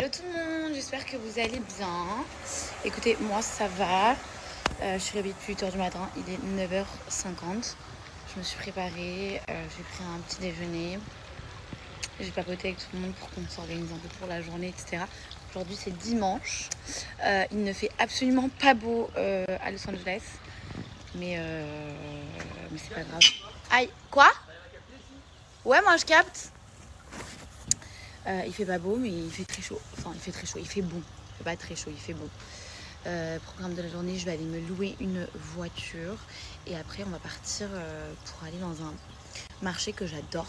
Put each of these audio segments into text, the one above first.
Hello tout le monde, j'espère que vous allez bien. Écoutez, moi ça va. Je suis réveillée depuis 8h du matin, il est 9h50. Je me suis préparée, j'ai pris un petit déjeuner. J'ai papoté avec tout le monde pour qu'on s'organise un peu pour la journée, etc. Aujourd'hui c'est dimanche. Il ne fait absolument pas beau à Los Angeles. Mais c'est pas grave. Aïe, quoi? Ouais, moi je capte. Il fait pas beau, mais il fait très chaud. Enfin, il fait très chaud, il fait bon. Il fait pas très chaud, il fait bon. Programme de la journée, je vais aller me louer une voiture. Et après, on va partir pour aller dans un marché que j'adore.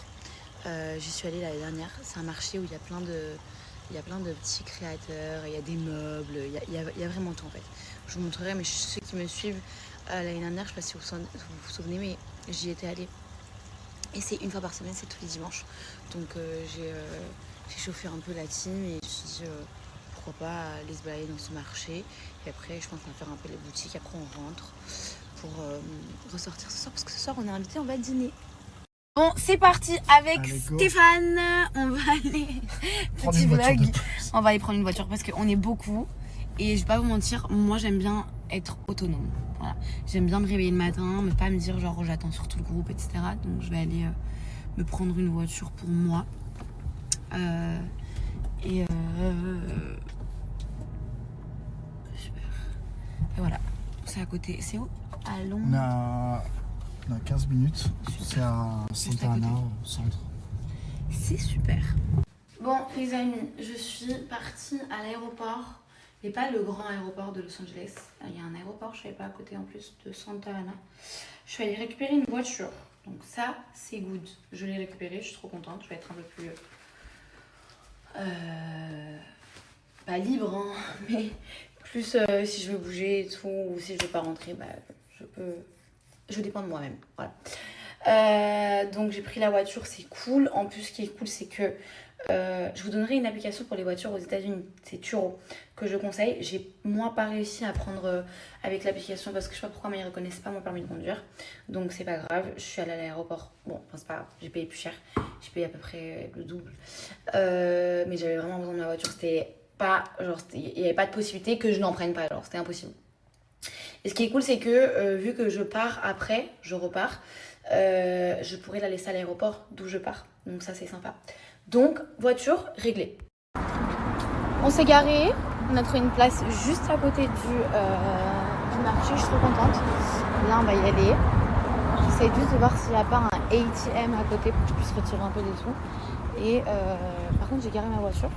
J'y suis allée l'année dernière. C'est un marché où il y a plein de petits créateurs, il y a des meubles, il y a vraiment tout en fait. Je vous montrerai, mais ceux qui me suivent l'année dernière, je ne sais pas si vous vous souvenez, mais j'y étais allée. Et c'est une fois par semaine, c'est tous les dimanches. Donc j'ai chauffé un peu la team et je me suis dit pourquoi pas aller se balader dans ce marché. Et après, je pense qu'on va faire un peu les boutiques. Après, on rentre pour ressortir ce soir. Parce que ce soir, on est invité, on va dîner. Bon, c'est parti avec Stéphane. On va aller. Petit vlog. On va aller prendre une voiture parce qu'on est beaucoup. Et je vais pas vous mentir, moi j'aime bien être autonome. Voilà. J'aime bien me réveiller le matin, mais pas me dire genre j'attends sur tout le groupe, etc. Donc je vais aller me prendre une voiture pour moi. Super. Et voilà, c'est à côté. C'est où? À Londres. On a 15 minutes. C'est à Santa Ana, au centre. C'est super. Bon, les amis, je suis partie à l'aéroport. Mais pas le grand aéroport de Los Angeles. Il y a un aéroport, je savais pas, à côté en plus de Santa Ana. Je suis allée récupérer une voiture. Donc ça, c'est good. Je l'ai récupérée, je suis trop contente. Je vais être un peu plus... pas libre, hein, mais plus si je veux bouger et tout, ou si je veux pas rentrer, bah, je dépends de moi-même. Voilà. Donc j'ai pris la voiture, c'est cool. En plus, ce qui est cool, c'est que je vous donnerai une application pour les voitures aux États-Unis, c'est Turo, que je conseille. J'ai moi pas réussi à prendre avec l'application parce que je sais pas pourquoi, mais ils reconnaissent pas mon permis de conduire. Donc c'est pas grave, je suis allée à l'aéroport. Bon, enfin, c'est pas grave, j'ai payé plus cher, j'ai payé à peu près le double. Mais j'avais vraiment besoin de ma voiture, c'était pas, genre, il n'y avait pas de possibilité que je n'en prenne pas, genre, c'était impossible. Et ce qui est cool, c'est que vu que je pars après, je repars, je pourrais la laisser à l'aéroport d'où je pars. Donc ça, c'est sympa. Donc, voiture réglée. On s'est garé, on a trouvé une place juste à côté du marché, je suis trop contente. Là, on va y aller. J'essaie juste de voir s'il n'y a pas un ATM à côté pour que je puisse retirer un peu des sous. Et par contre, j'ai garé ma voiture.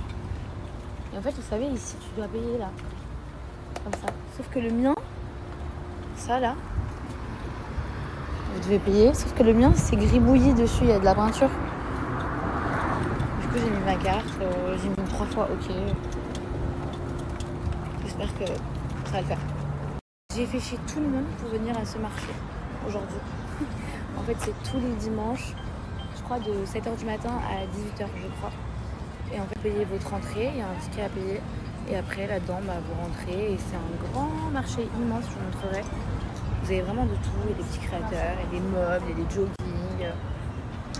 Et en fait, vous savez, ici, tu dois payer là. Comme ça. Sauf que le mien, ça là, vous devez payer. Sauf que le mien, c'est gribouillis dessus, il y a de la peinture. Du coup, j'ai mis ma carte, j'ai mis 3 fois OK. J'espère que ça va le faire. J'ai fait chier tout le monde pour venir à ce marché aujourd'hui. En fait, c'est tous les dimanches, je crois de 7h du matin à 18h, je crois. Et en fait, payez votre entrée, il y a un ticket à payer. Et après, là-dedans, bah, vous rentrez. Et c'est un grand marché immense, je vous montrerai. Vous avez vraiment de tout. Il y a des petits créateurs, il y a des meubles, il y a des jogging,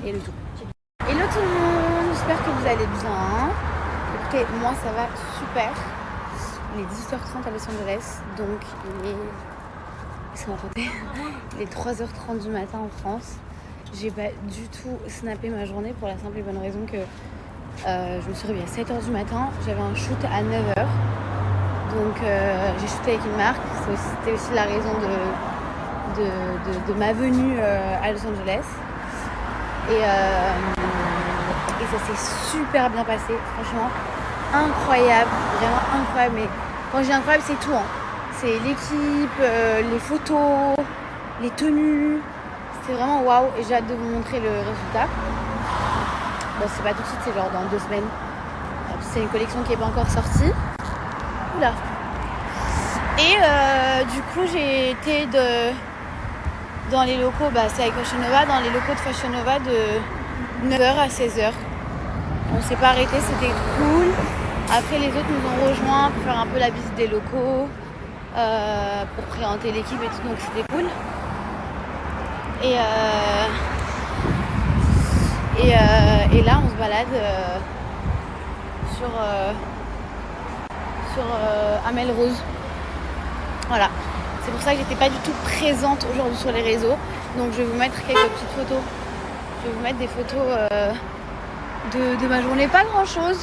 et le tout. Hello tout le monde, j'espère que vous allez bien. Écoutez, moi ça va super. Il est 18h30 à Los Angeles, donc il est 3h30 du matin en France. J'ai pas du tout snappé ma journée pour la simple et bonne raison que je me suis réveillée à 7h du matin. J'avais un shoot à 9h. Donc j'ai shooté avec une marque. C'était aussi la raison de ma venue à Los Angeles. Et ça s'est super bien passé, franchement, incroyable, vraiment incroyable. Mais quand je dis incroyable, c'est tout, hein. C'est l'équipe, les photos, les tenues, c'était vraiment waouh. Et j'ai hâte de vous montrer le résultat. Bon, c'est pas tout de suite, c'est genre dans 2 semaines. C'est une collection qui n'est pas encore sortie. Oula. Et du coup, j'ai été dans les locaux, c'est avec Fashion Nova, dans les locaux de Fashion Nova de 9h à 16h. On s'est pas arrêté, c'était cool. Après, les autres nous ont rejoints pour faire un peu la visite des locaux, pour présenter l'équipe et tout, donc c'était cool. Et là, on se balade sur à Melrose. Voilà, c'est pour ça que j'étais pas du tout présente aujourd'hui sur les réseaux. Donc je vais vous mettre quelques petites photos. Je vais vous mettre des photos de ma journée, pas grand chose.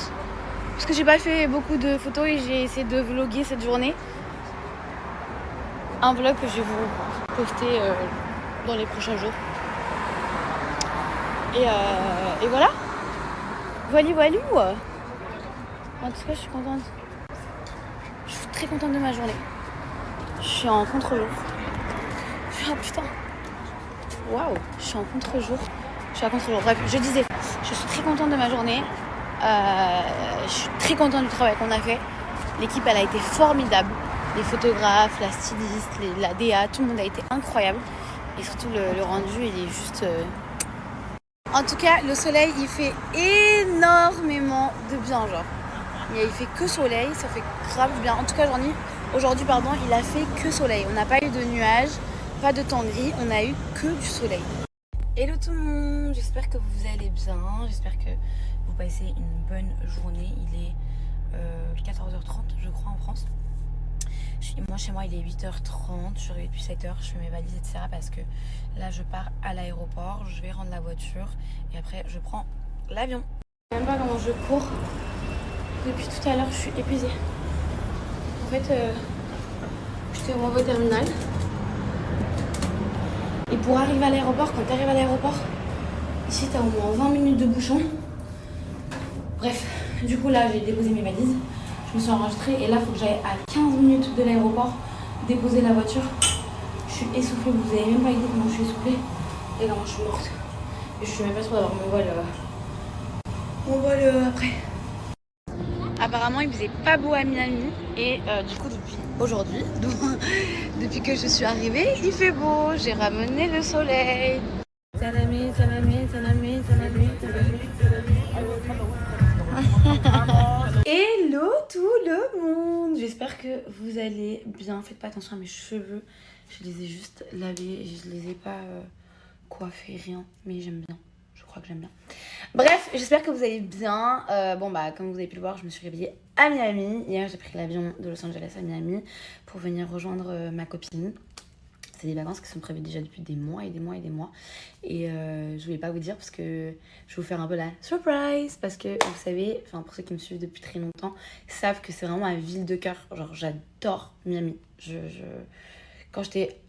Parce que j'ai pas fait beaucoup de photos et j'ai essayé de vlogger cette journée. Un vlog que je vais vous poster dans les prochains jours. Et voilà. Voilou. En tout cas, je suis contente. Je suis très contente de ma journée. Je suis en contre-jour. Ah putain. Waouh. Je suis en contre-jour. Bref, je disais, je suis très contente de ma journée. Je suis très contente du travail qu'on a fait. L'équipe, elle a été formidable. Les photographes, la styliste, la DA, tout le monde a été incroyable. Et surtout, le rendu, il est juste... En tout cas, le soleil, il fait énormément de bien, genre. Il fait que soleil, ça fait grave du bien. En tout cas, aujourd'hui, il a fait que soleil. On n'a pas eu de nuages, pas de temps gris, on a eu que du soleil. Hello tout le monde, j'espère que vous allez bien, j'espère que vous passez une bonne journée. Il est 14h30, je crois, en France. Moi, chez moi, il est 8h30, je suis réveillée depuis 7h, je fais mes valises, etc. Parce que là, je pars à l'aéroport, je vais rendre la voiture et après, je prends l'avion. Je ne sais même pas comment je cours. Depuis tout à l'heure, je suis épuisée. En fait, j'étais au mauvais terminal. Et pour arriver à l'aéroport, quand tu arrives à l'aéroport, ici, tu as au moins 20 minutes de bouchon. Bref, du coup, là, j'ai déposé mes valises. Je me suis enregistrée et là, il faut que j'aille à 15 minutes de l'aéroport déposer la voiture. Je suis essoufflée, vous n'avez même pas idée comment je suis essoufflée. Et là, je suis morte. Et je suis même pas sûre d'avoir mon vol après. Apparemment, il faisait pas beau à Miami et du coup, depuis aujourd'hui, depuis que je suis arrivée, il fait beau. J'ai ramené le soleil. Tanami. Hello tout le monde. J'espère que vous allez bien. Faites pas attention à mes cheveux. Je les ai juste lavés et je les ai pas coiffés, rien. Mais j'aime bien. Je crois que j'aime bien. Bref, j'espère que vous allez bien. Comme vous avez pu le voir, je me suis réveillée à Miami. Hier, j'ai pris l'avion de Los Angeles à Miami pour venir rejoindre ma copine. C'est des vacances qui sont prévues déjà depuis des mois. Et je voulais pas vous dire parce que je vais vous faire un peu la surprise. Parce que vous savez, pour ceux qui me suivent depuis très longtemps, savent que c'est vraiment ma ville de cœur. Genre, j'adore Miami. Quand j'étais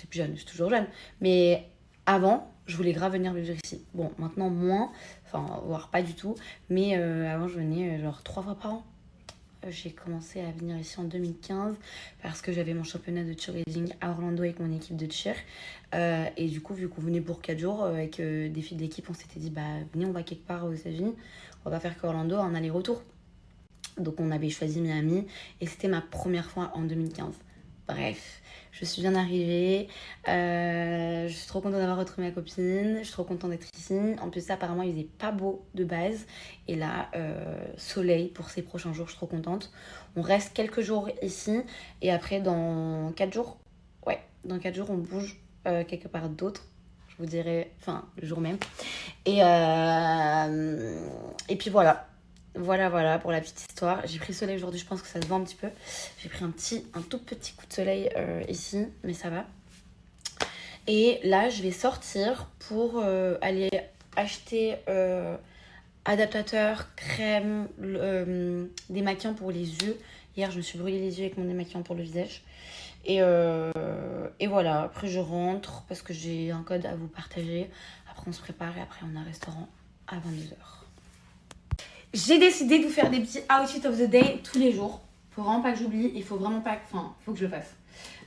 plus jeune, je suis toujours jeune. Mais avant, je voulais grave venir vivre ici. Bon, maintenant moins, voire pas du tout. Mais avant, je venais genre 3 fois par an. J'ai commencé à venir ici en 2015 parce que j'avais mon championnat de cheerleading à Orlando avec mon équipe de cheer. Et du coup, vu qu'on venait pour 4 jours avec des filles de l'équipe, on s'était dit, venez, on va quelque part aux États-Unis. On va faire qu'Orlando en aller-retour. Donc, on avait choisi Miami et c'était ma première fois en 2015. Bref, je suis bien arrivée. Je suis trop contente d'avoir retrouvé ma copine. Je suis trop contente d'être ici. En plus, apparemment, il faisait pas beau de base. Et là, soleil pour ces prochains jours. Je suis trop contente. On reste quelques jours ici. Et après, dans 4 jours, dans 4 jours, on bouge quelque part d'autre. Je vous dirai, le jour même. Et puis voilà. Voilà pour la petite histoire. J'ai pris le soleil aujourd'hui, je pense que ça se voit un petit peu. J'ai pris un tout petit coup de soleil ici, mais ça va. Et là, je vais sortir pour aller acheter adaptateur, crème, démaquillant pour les yeux. Hier, je me suis brûlé les yeux avec mon démaquillant pour le visage. Et voilà, après je rentre parce que j'ai un code à vous partager. Après, on se prépare et après, on a un restaurant à 22h. J'ai décidé de vous faire des petits outfits of the day tous les jours. Faut vraiment pas que j'oublie. Il faut vraiment pas que... faut que je le fasse.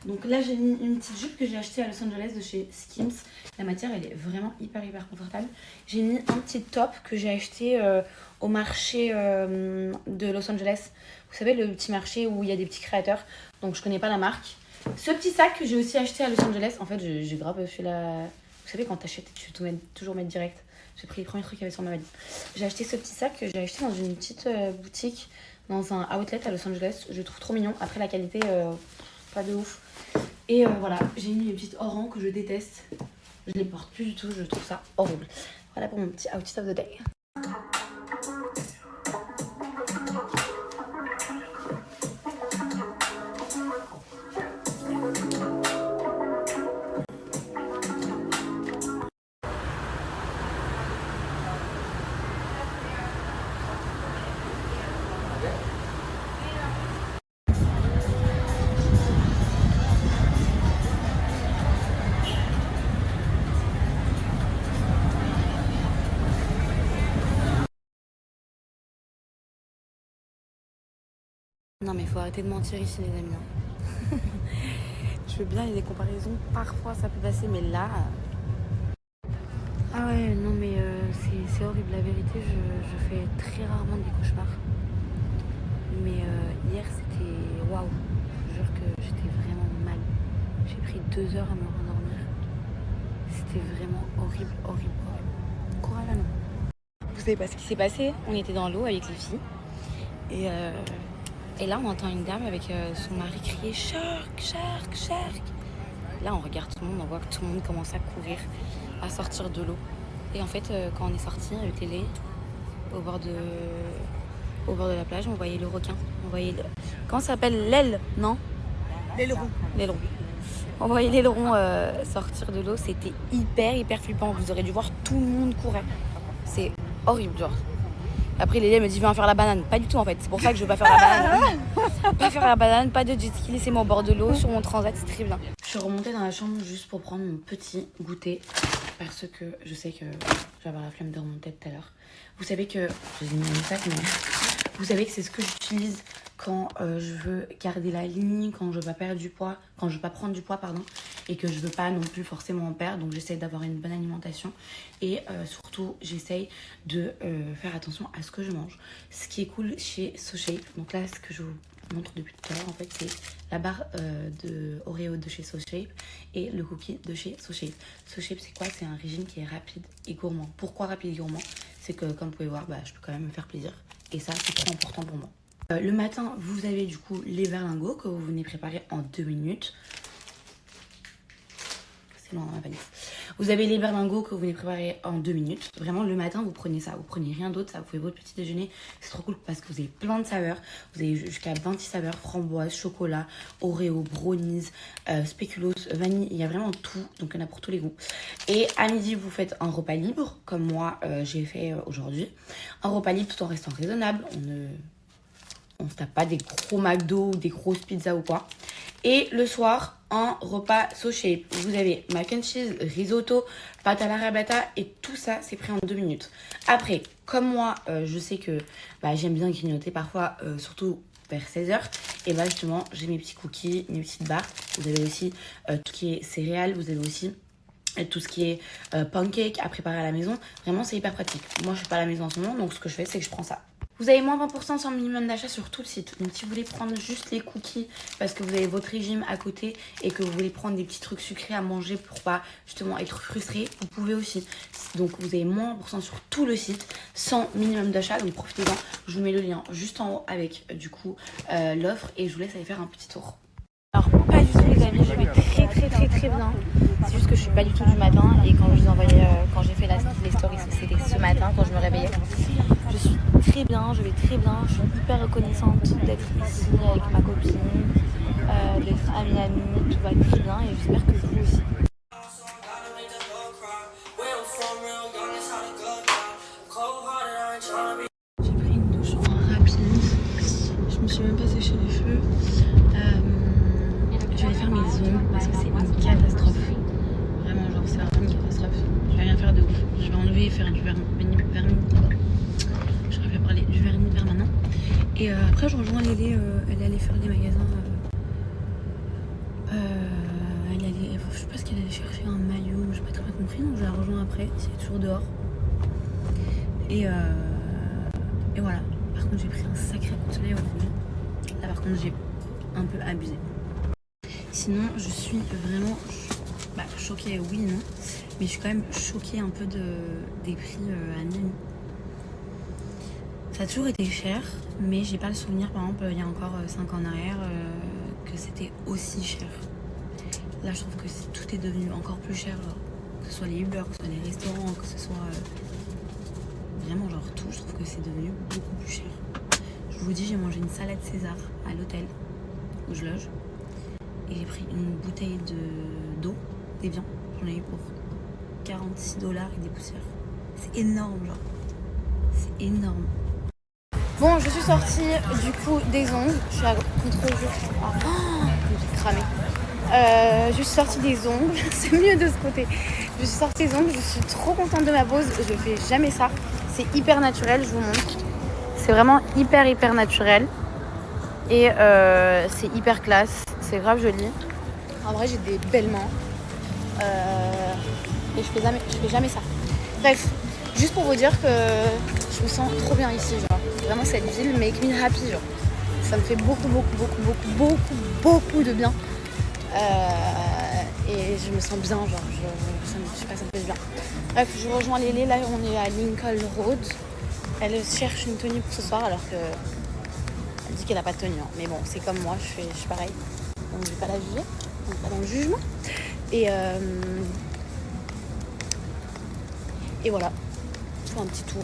Donc là, j'ai mis une petite jupe que j'ai achetée à Los Angeles de chez Skims. La matière, elle est vraiment hyper confortable. J'ai mis un petit top que j'ai acheté au marché de Los Angeles. Vous savez, le petit marché où il y a des petits créateurs. Donc, je connais pas la marque. Ce petit sac que j'ai aussi acheté à Los Angeles. En fait, j'ai grave fait la... Vous savez, quand t'achètes, tu peux toujours mettre direct. J'ai pris les premiers trucs qu'il y avait sur ma valise. J'ai acheté ce petit sac que j'ai acheté dans une petite boutique, dans un outlet à Los Angeles. Je le trouve trop mignon. Après, la qualité, pas de ouf. Et voilà, j'ai mis une petite orange que je déteste. Je les porte plus du tout, je trouve ça horrible. Voilà pour mon petit outfit of the day. Non mais faut arrêter de mentir ici les amis. Je veux bien, il y a des comparaisons, parfois ça peut passer, mais là... Ah ouais, non mais c'est horrible, la vérité, je fais très rarement des cauchemars. Mais hier c'était... Waouh, je jure que j'étais vraiment mal. J'ai pris 2 heures à me rendormir. C'était vraiment horrible, horrible, horrible. Courage à nous. Vous savez pas ce qui s'est passé? On était dans l'eau avec les filles. Et là, on entend une dame avec son mari crier « Shark, shark, shark !» Là, on regarde tout le monde, on voit que tout le monde commence à courir, à sortir de l'eau. Et en fait, quand on est sorti avec Télé, au bord de la plage, on voyait le requin. On voyait comment ça s'appelle? L'aile, non? L'aileron. L'aileron. On voyait l'aileron sortir de l'eau. C'était hyper flippant. Vous aurez dû voir, tout le monde courait. C'est horrible, genre. Après, Lélia me dit viens faire la banane. Pas du tout en fait. C'est pour ça que je veux pas faire la banane. Pas faire la banane, pas de jet ski. Laissez-moi au bord de l'eau sur mon transat, c'est très bien. Je suis remontée dans la chambre juste pour prendre mon petit goûter parce que je sais que je vais avoir la flemme de remonter tout à l'heure. Vous savez que j'ai mis mon sac, mais vous savez que c'est ce que j'utilise quand je veux garder la ligne, quand je veux pas perdre du poids, quand je veux pas prendre du poids, pardon, et que je veux pas non plus forcément en perdre. Donc j'essaie d'avoir une bonne alimentation et surtout j'essaye de faire attention à ce que je mange. Ce qui est cool chez SoShape, donc là ce que je vous montre depuis tout à l'heure en fait, c'est la barre de Oreo de chez SoShape et le cookie de chez SoShape. SoShape c'est quoi? C'est un régime qui est rapide et gourmand. Pourquoi rapide et gourmand? C'est que comme vous pouvez voir, je peux quand même me faire plaisir et ça c'est trop important pour moi. Le matin, vous avez du coup les berlingots que vous venez préparer en 2 minutes. C'est loin dans ma valise. Vous avez les berlingots que vous venez préparer en 2 minutes. Vraiment, le matin, vous prenez ça. Vous prenez rien d'autre. Ça vous fait votre petit déjeuner. C'est trop cool parce que vous avez plein de saveurs. Vous avez jusqu'à 26 saveurs. Framboise, chocolat, Oreo, brownies, spéculoos, vanille. Il y a vraiment tout. Donc, il y en a pour tous les goûts. Et à midi, vous faites un repas libre. Comme moi, j'ai fait aujourd'hui. Un repas libre tout en restant raisonnable. On se tape pas des gros McDo ou des grosses pizzas ou quoi. Et le soir, un repas SoShape. Vous avez mac and cheese, risotto, pâte à l'arrabbiata et tout ça, c'est pris en 2 minutes. Après, comme moi, je sais que j'aime bien grignoter parfois, surtout vers 16h. Et justement, j'ai mes petits cookies, mes petites barres. Vous avez aussi tout ce qui est céréales. Vous avez aussi tout ce qui est pancake à préparer à la maison. Vraiment, c'est hyper pratique. Moi, je suis pas à la maison en ce moment, donc ce que je fais, c'est que je prends ça. Vous avez moins 20% sans minimum d'achat sur tout le site. Donc si vous voulez prendre juste les cookies parce que vous avez votre régime à côté et que vous voulez prendre des petits trucs sucrés à manger pour pas justement être frustré, vous pouvez aussi. Donc vous avez moins 20% sur tout le site sans minimum d'achat. Donc profitez-en. Je vous mets le lien juste en haut avec du coup l'offre et je vous laisse aller faire un petit tour. Alors pas du tout les amis, je vais très bien. C'est juste que je suis pas du tout du matin et quand je vous envoyais, quand j'ai fait les stories, c'était ce matin quand je me réveillais. Je suis très bien, je vais très bien, je suis hyper reconnaissante d'être ici avec ma copine, d'être à Miami, tout va très bien et j'espère que vous aussi. J'ai pris une douche rapide, je me suis même pas séché les cheveux. Je vais aller faire mes ongles parce que c'est une catastrophe. Vraiment, genre c'est vraiment une catastrophe. Je vais rien faire de ouf. Je vais enlever et faire du vernis. Je vais parler du vernis permanent. Et après, je rejoins Lélie. Elle est allée faire des magasins. Je sais pas ce qu'elle allait chercher, un maillot. J'ai pas très bien compris. Donc je la rejoins après. C'est toujours dehors. Et voilà. Par contre, j'ai pris un sacré coup de soleil aujourd'hui. Là, par contre, j'ai un peu abusé. Sinon, je suis vraiment choquée, oui, non. Mais je suis quand même choquée un peu des prix à Miami. Ça a toujours été cher, mais j'ai pas le souvenir, par exemple, il y a encore 5 ans en arrière, que c'était aussi cher. Là, je trouve que tout est devenu encore plus cher, genre, que ce soit les Uber, que ce soit les restaurants, que ce soit vraiment genre tout. Je trouve que c'est devenu beaucoup plus cher. Je vous dis, j'ai mangé une salade César à l'hôtel où je loge. Et j'ai pris une bouteille d'eau, d'Evian. J'en ai eu pour 46 $ et des poussières. C'est énorme, genre. C'est énorme. Bon, je suis sortie du coup des ongles. Je suis à contre-jour. J'ai cramé. Je suis sortie des ongles. C'est mieux de ce côté. Je suis sortie des ongles. Je suis trop contente de ma pose. Je fais jamais ça. C'est hyper naturel, je vous montre. C'est vraiment hyper naturel. Et c'est hyper classe, c'est grave joli. En vrai, j'ai des belles mains. Et je fais jamais ça. Bref, juste pour vous dire que je me sens trop bien ici, genre. Vraiment, cette ville make me happy, genre. Ça me fait beaucoup de bien. Et je me sens bien, genre. Ça me fait du bien. Bref, je rejoins Lélé, là on est à Lincoln Road. Elle cherche une tenue pour ce soir alors que elle dit qu'elle n'a pas de tenue. Hein. Mais bon, c'est comme moi, je suis pareil. Donc je vais pas la juger, on n'est pas dans le jugement. Et voilà, je fais un petit tour.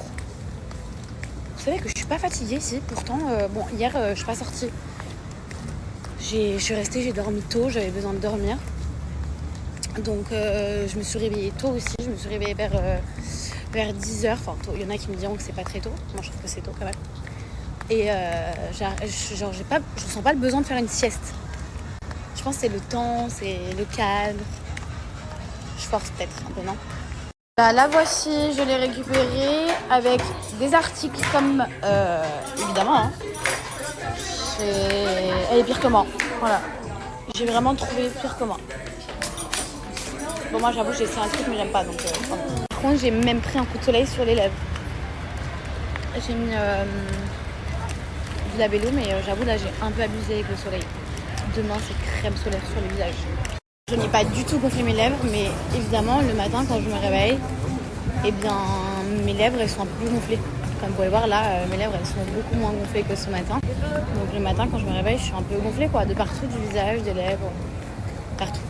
Vous savez que je suis pas fatiguée ici, pourtant, bon, hier je suis pas sortie. Je suis restée, j'ai dormi tôt, j'avais besoin de dormir. Donc je me suis réveillée tôt aussi, je me suis réveillée vers 10h. Enfin, tôt. Il y en a qui me diront que c'est pas très tôt, moi je trouve que c'est tôt quand même. Et je ressens pas le besoin de faire une sieste. Je pense que c'est le temps, c'est le cadre. Je force peut-être un peu, non ? La voici, je l'ai récupérée avec des articles comme évidemment. Hein. Elle est pire que moi. Voilà. J'ai vraiment trouvé pire que moi. Bon, moi j'avoue, j'ai essayé un truc mais j'aime pas donc. Par contre, j'ai même pris un coup de soleil sur les lèvres. J'ai mis du labello, mais j'avoue là j'ai un peu abusé avec le soleil. Demain c'est crème solaire sur le visage. Je n'ai pas du tout gonflé mes lèvres, mais évidemment le matin quand je me réveille, eh bien mes lèvres elles sont un peu plus gonflées. Comme vous pouvez voir là, mes lèvres elles sont beaucoup moins gonflées que ce matin. Donc le matin quand je me réveille, je suis un peu gonflée quoi, de partout, du visage, des lèvres, partout.